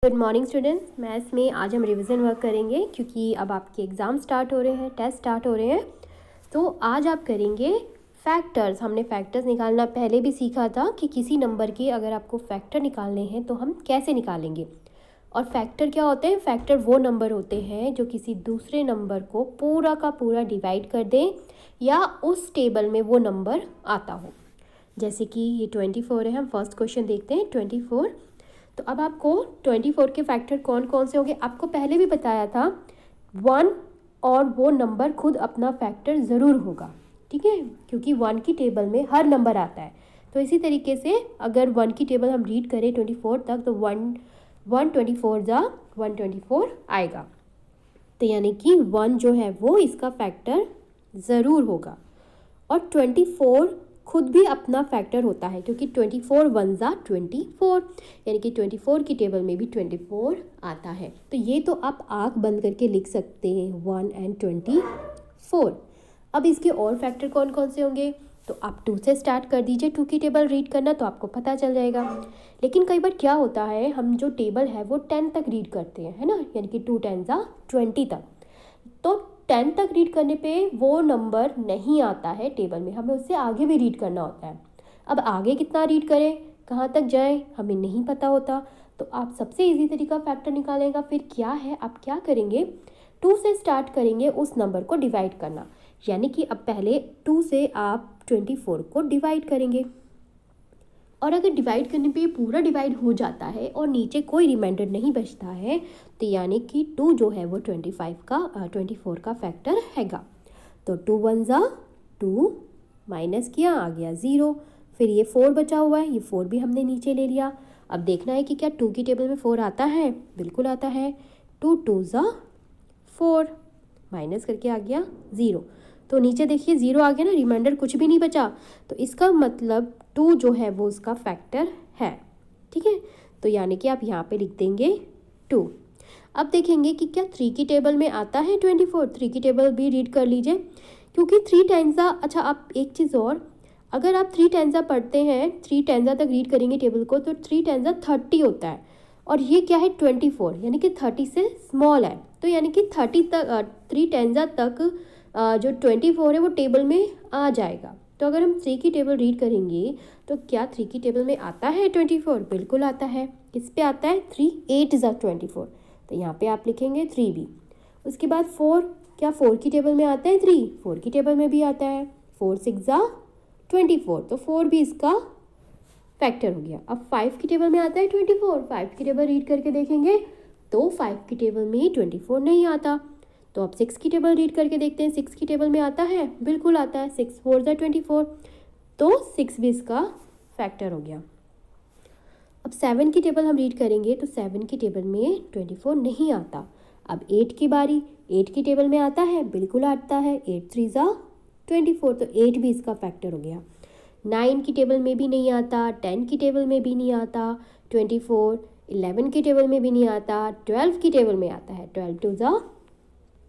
Good morning students. Maths में आज हम रिवीजन वर्क करेंगे क्योंकि अब आपके एग्ज़ाम स्टार्ट हो रहे हैं, टेस्ट स्टार्ट हो रहे हैं। तो आज आप करेंगे फैक्टर्स। हमने फैक्टर्स निकालना पहले भी सीखा था कि किसी नंबर के अगर आपको फैक्टर निकालने हैं तो हम कैसे निकालेंगे। और फैक्टर क्या होते हैं? फैक्टर वो नंबर होते हैं जो किसी दूसरे नंबर को पूरा का पूरा डिवाइड कर दें या उस टेबल में वो नंबर आता हो। जैसे कि ये 24 है, हम फर्स्ट क्वेश्चन देखते हैं 24। तो अब आपको 24 के फैक्टर कौन कौन से होंगे आपको पहले भी बताया था। 1 और वो नंबर खुद अपना फैक्टर ज़रूर होगा, ठीक है, क्योंकि 1 की टेबल में हर नंबर आता है। तो इसी तरीके से अगर 1 की टेबल हम रीड करें 24 तक तो 124 आएगा। तो यानी कि 1 जो है वो इसका फैक्टर ज़रूर होगा। और 24 खुद भी अपना फैक्टर होता है क्योंकि 24 1 ज़ा 24, यानी कि 24 की टेबल में भी 24 आता है। तो ये तो आप आँख बंद करके लिख सकते हैं 1 and 24। अब इसके और फैक्टर कौन कौन से होंगे? तो आप 2 से स्टार्ट कर दीजिए, 2 की टेबल रीड करना तो आपको पता चल जाएगा। लेकिन कई बार क्या होता है, हम जो टेबल है वो 10 तक रीड करते हैं, है ना, यानी कि 2 10 ज़ा 20 तक। तो 10 तक रीड करने पे वो नंबर नहीं आता है टेबल में, हमें उससे आगे भी रीड करना होता है। अब आगे कितना रीड करें, कहाँ तक जाएं, हमें नहीं पता होता। तो आप सबसे इजी तरीका फैक्टर निकालने का फिर क्या है, आप क्या करेंगे, 2 से स्टार्ट करेंगे उस नंबर को डिवाइड करना। यानी कि अब पहले 2 से आप 24 को डिवाइड करेंगे और अगर डिवाइड करने पे पूरा डिवाइड हो जाता है और नीचे कोई रिमाइंडर नहीं बचता है तो यानी कि 2 जो है वो 24 का फैक्टर हैगा। तो 2 1 ज़ा 2, माइनस किया, आ गया 0। फिर ये 4 बचा हुआ है, ये 4 भी हमने नीचे ले लिया। अब देखना है कि क्या 2 की टेबल में 4 आता है, बिल्कुल आता है। 2 2 ज़ा 4, माइनस करके आ गया 0। तो नीचे देखिए 0 आ गया ना, रिमाइंडर कुछ भी नहीं बचा। तो इसका मतलब 2 जो है वो उसका फैक्टर है, ठीक है। तो यानी कि आप यहाँ पे लिख देंगे 2। अब देखेंगे कि क्या 3 की टेबल में आता है 24। 3 की टेबल भी रीड कर लीजिए क्योंकि 3 टेंजा, अच्छा आप एक चीज़ और, अगर आप 3 टेंजा पढ़ते हैं, 3 टेंजा तक रीड करेंगे टेबल को तो 3 टेंजा 30 होता है और ये क्या है 24, यानी कि 30 से स्मॉल है। तो यानी कि 30 तक 3 टेंजा तक जो 24 है वो टेबल में आ जाएगा। तो अगर हम 3 की टेबल रीड करेंगे तो क्या 3 की टेबल में आता है 24? बिल्कुल आता है। किस पे आता है? 3 8 ज़ा 24। तो यहाँ पे आप लिखेंगे 3 भी। उसके बाद 4, क्या 4 की टेबल में आता है 3? 4 की टेबल में भी आता है। 4 6 ज़ा 24, तो 4 भी इसका फैक्टर हो गया। अब 5 की टेबल में आता है 24। 5 की टेबल रीड करके देखेंगे तो 5 की टेबल में 24 नहीं आता। तो अब 6 की टेबल रीड करके देखते हैं, 6 की टेबल में आता है, बिल्कुल आता है। 6 4 ज़ा 24, तो 6 भी इसका फैक्टर हो गया। अब 7 की टेबल हम रीड करेंगे तो 7 की टेबल में 24 नहीं आता। अब 8 की बारी, 8 की टेबल में आता है, बिल्कुल आता है। 8 3 ज़ा 24, तो 8 भी इसका फैक्टर हो गया। 9 की टेबल में भी नहीं आता, 10 की टेबल में भी नहीं आता 24, 11 की टेबल में भी नहीं आता, 12 की टेबल में आता है, 12 2 ज़ा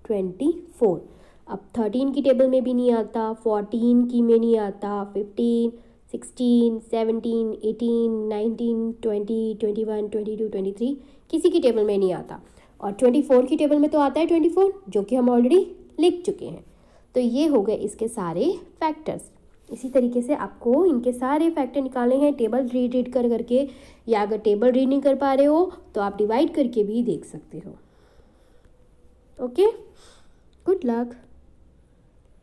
24। अब 13 की टेबल में भी नहीं आता, 14 की में नहीं आता, 15 16 17 18 19 20 21 22 23 किसी की टेबल में नहीं आता। और 24 की टेबल में तो आता है 24, जो कि हम ऑलरेडी लिख चुके हैं। तो ये हो गए इसके सारे फैक्टर्स। इसी तरीके से आपको इनके सारे फैक्टर निकालने हैं टेबल रीड कर करके, या अगर टेबल रीड नहीं कर पा रहे हो तो आप डिवाइड करके भी देख सकते हो। Okay, good luck.